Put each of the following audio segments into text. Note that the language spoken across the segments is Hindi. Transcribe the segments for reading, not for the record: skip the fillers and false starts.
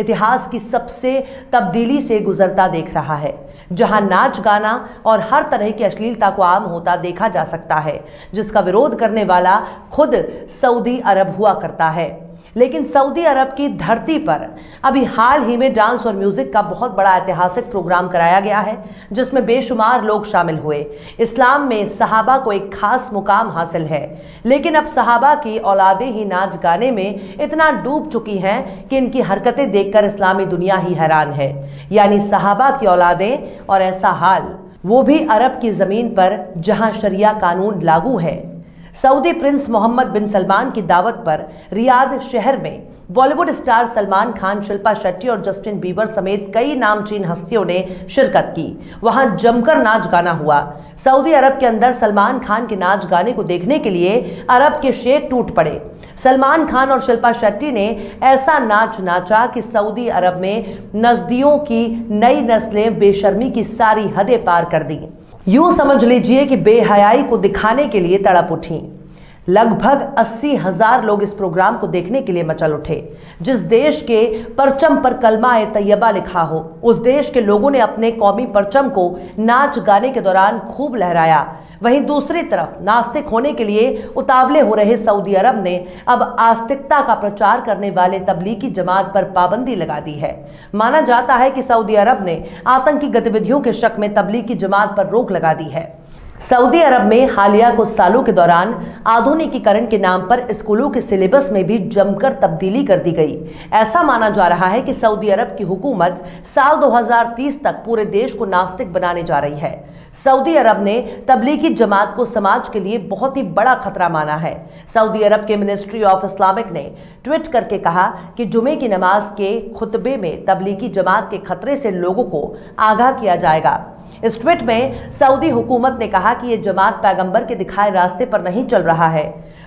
इतिहास की सबसे तब्दीली से गुजरता देख रहा है, जहां नाच गाना और हर तरह की अश्लीलता को आम होता देखा जा सकता है, जिसका विरोध करने वाला खुद सऊदी अरब हुआ करता है। लेकिन सऊदी अरब की धरती पर अभी हाल ही में डांस और म्यूजिक का बहुत बड़ा ऐतिहासिक प्रोग्राम कराया गया है, जिसमें बेशुमार लोग शामिल हुए। इस्लाम में सहाबा को एक खास मुकाम हासिल है, लेकिन अब सहाबा की औलादें ही नाच गाने में इतना डूब चुकी हैं कि इनकी हरकतें देखकर इस्लामी दुनिया ही हैरान है। यानी सहाबा की औलादें, और ऐसा हाल वो भी अरब की जमीन पर जहां शरिया कानून लागू है। सऊदी प्रिंस मोहम्मद बिन सलमान की दावत पर रियाद शहर में बॉलीवुड स्टार सलमान खान, शिल्पा शेट्टी और जस्टिन बीबर समेत कई नामचीन हस्तियों ने शिरकत की। वहां जमकर नाच गाना हुआ। सऊदी अरब के अंदर सलमान खान के नाच गाने को देखने के लिए अरब के शेख टूट पड़े। सलमान खान और शिल्पा शेट्टी ने ऐसा नाच नाचा कि सऊदी अरब में नजदियों की नई नस्लें बेशर्मी की सारी हदें पार कर दी। यूं समझ लीजिए कि बेहयाई को दिखाने के लिए तड़प उठी। लगभग 80,000 लोग इस प्रोग्राम को देखने के लिए मचल उठे। जिस देश के परचम पर कलमा तैयबा लिखा हो, उस देश के लोगों ने अपने कौमी परचम को नाच गाने के दौरान खूब लहराया। वहीं दूसरी तरफ नास्तिक होने के लिए उतावले हो रहे सऊदी अरब ने अब आस्तिकता का प्रचार करने वाले तबलीगी जमात पर पाबंदी लगा दी है। माना जाता है कि सऊदी अरब ने आतंकी गतिविधियों के शक में तबलीगी जमात पर रोक लगा दी है। सऊदी अरब में हालिया कुछ सालों के दौरान आधुनिकीकरण के नाम पर स्कूलों के सिलेबस में भी जमकर तब्दीली कर दी गई। ऐसा माना जा रहा है कि सऊदी अरब की हुकूमत साल 2030 तक पूरे देश को नास्तिक बनाने जा रही है। सऊदी अरब ने तबलीगी जमात को समाज के लिए बहुत ही बड़ा खतरा माना है। सऊदी अरब के मिनिस्ट्री ऑफ इस्लामिक ने ट्वीट करके कहा कि जुमे की नमाज के खुतबे में तबलीगी जमात के खतरे से लोगों को आगाह किया जाएगा। इस ट्वीट में सऊदी हुकूमत ने कहा कि यह जमात पैगंबर के दिखाए रास्ते पर नहीं चल रहा है,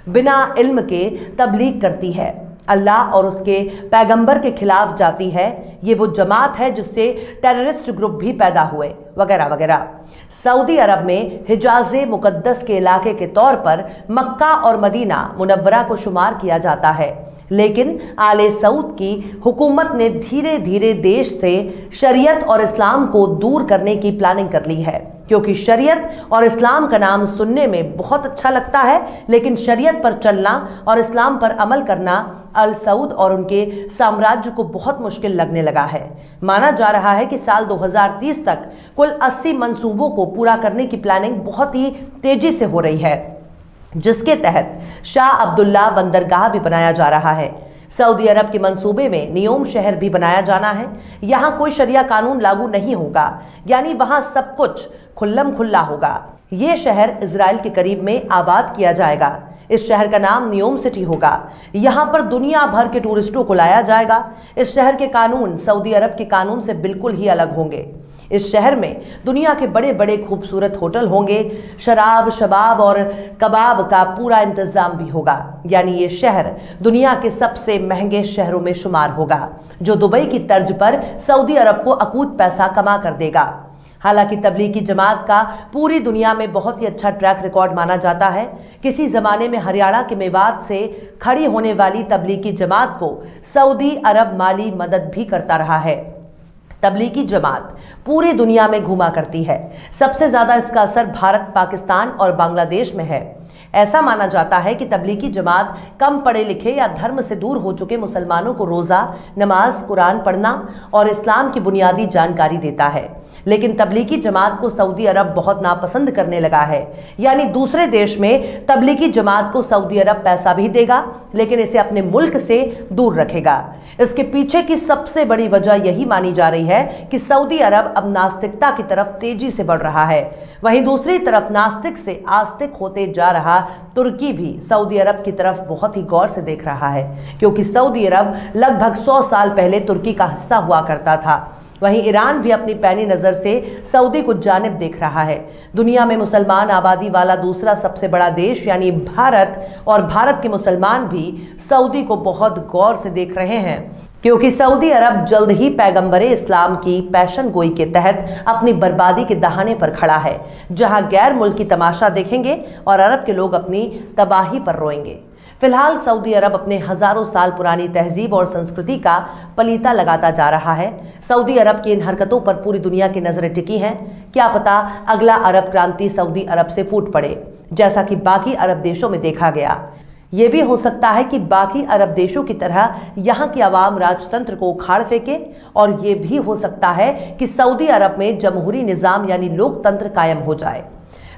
बिना इल्म के तबलीग करती है, अल्लाह और उसके पैगंबर के खिलाफ जाती है। ये वो जमात है जिससे टेररिस्ट ग्रुप भी पैदा हुए, वगैरह वगैरह। सऊदी अरब में हिजाज़े मुकद्दस के इलाके के तौर पर मक्का और मदीना मुनव्वरा को शुमार किया जाता है, लेकिन आले सऊद की हुकूमत ने धीरे धीरे देश से शरीयत और इस्लाम को दूर करने की प्लानिंग कर ली है, क्योंकि शरीयत और इस्लाम का नाम सुनने में बहुत अच्छा लगता है, लेकिन शरीयत पर चलना और इस्लाम पर अमल करना अल सऊद और उनके साम्राज्य को बहुत मुश्किल लगने लगा है। माना जा रहा है कि साल 2030 तक कुल 80 मंसूबों को पूरा करने की प्लानिंग बहुत ही तेजी से हो रही है, जिसके तहत शाह अब्दुल्ला बंदरगाह भी बनाया जा रहा है। सऊदी अरब के मंसूबे में नियोम शहर भी बनाया जाना है। यहाँ कोई शरिया कानून लागू नहीं होगा, यानी वहाँ सब कुछ खुल्लम खुल्ला होगा। ये शहर इजराइल के करीब में आबाद किया जाएगा। इस शहर का नाम नियोम सिटी होगा। यहाँ पर दुनिया भर के टूरिस्टों को लाया जाएगा। इस शहर के कानून सऊदी अरब के कानून से बिल्कुल ही अलग होंगे। इस शहर में दुनिया के बड़े बड़े खूबसूरत होटल होंगे। शराब, शबाब और कबाब का पूरा इंतजाम भी होगा। यानी ये शहर दुनिया के सबसे महंगे शहरों में शुमार होगा, जो दुबई की तर्ज पर सऊदी अरब को अकूत पैसा कमा कर देगा। हालांकि तबलीगी जमात का पूरी दुनिया में बहुत ही अच्छा ट्रैक रिकॉर्ड माना जाता है। किसी जमाने में हरियाणा के मेवात से खड़ी होने वाली तबलीगी जमात को सऊदी अरब माली मदद भी करता रहा है। तबलीगी जमात पूरी दुनिया में घूमा करती है। सबसे ज्यादा इसका असर भारत, पाकिस्तान और बांग्लादेश में है। ऐसा माना जाता है कि तबलीगी जमात कम पढ़े लिखे या धर्म से दूर हो चुके मुसलमानों को रोजा, नमाज, कुरान पढ़ना और इस्लाम की बुनियादी जानकारी देता है। लेकिन तबलीगी जमात को सऊदी अरब बहुत नापसंद करने लगा है। यानी दूसरे देश में तबलीगी जमात को सऊदी अरब पैसा भी देगा, लेकिन इसे अपने मुल्क से दूर रखेगा। इसके पीछे की सबसे बड़ी वजह यही मानी जा रही है कि सऊदी अरब अब नास्तिकता की तरफ तेजी से बढ़ रहा है। वहीं दूसरी तरफ नास्तिक से आस्तिक होते जा रहा तुर्की भी सऊदी अरब की तरफ बहुत ही गौर से देख रहा है, क्योंकि सऊदी अरब लगभग 100 साल पहले तुर्की का हिस्सा हुआ करता था। वहीं ईरान भी अपनी पैनी नजर से सऊदी को जानिब देख रहा है। दुनिया में मुसलमान आबादी वाला दूसरा सबसे बड़ा देश यानी भारत, और भारत के मुसलमान भी सऊदी को बहुत गौर से देख रहे हैं, क्योंकि सऊदी अरब जल्द ही पैगंबरे इस्लाम की पैशन गोई के तहत अपनी बर्बादी के दहाने पर खड़ा है, जहां गैर मुल्की तमाशा देखेंगे और अरब के लोग अपनी तबाही पर रोएंगे। फिलहाल सऊदी अरब अपने हजारों साल पुरानी तहजीब और संस्कृति का पलीता लगाता जा रहा है। सऊदी अरब की इन हरकतों पर पूरी दुनिया की नजरें टिकी हैं। क्या पता अगला अरब क्रांति सऊदी अरब से फूट पड़े, जैसा कि बाकी अरब देशों में देखा गया। यह भी हो सकता है कि बाकी अरब देशों की तरह यहां की आवाम राजतंत्र को उखाड़ फेंके, और यह भी हो सकता है कि सऊदी अरब में जमहूरी निजाम यानी लोकतंत्र कायम हो जाए।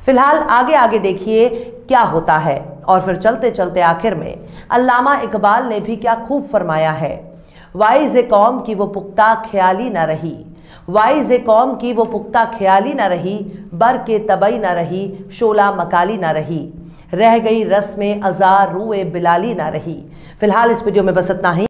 फिलहाल आगे आगे देखिए क्या होता है। और फिर चलते चलते आखिर में अल्लामा इकबाल ने भी क्या खूब फरमाया है, वाइज कौम की वो पुख्ता ख्याली ना रही, वाइज कौम की वो पुख्ता ख्याली ना रही, बर के तबई ना रही, शोला मकाली ना रही, रह गई रस्म अज़ार रूए बिलाली ना रही। फिलहाल इस वीडियो में बस इतना ही।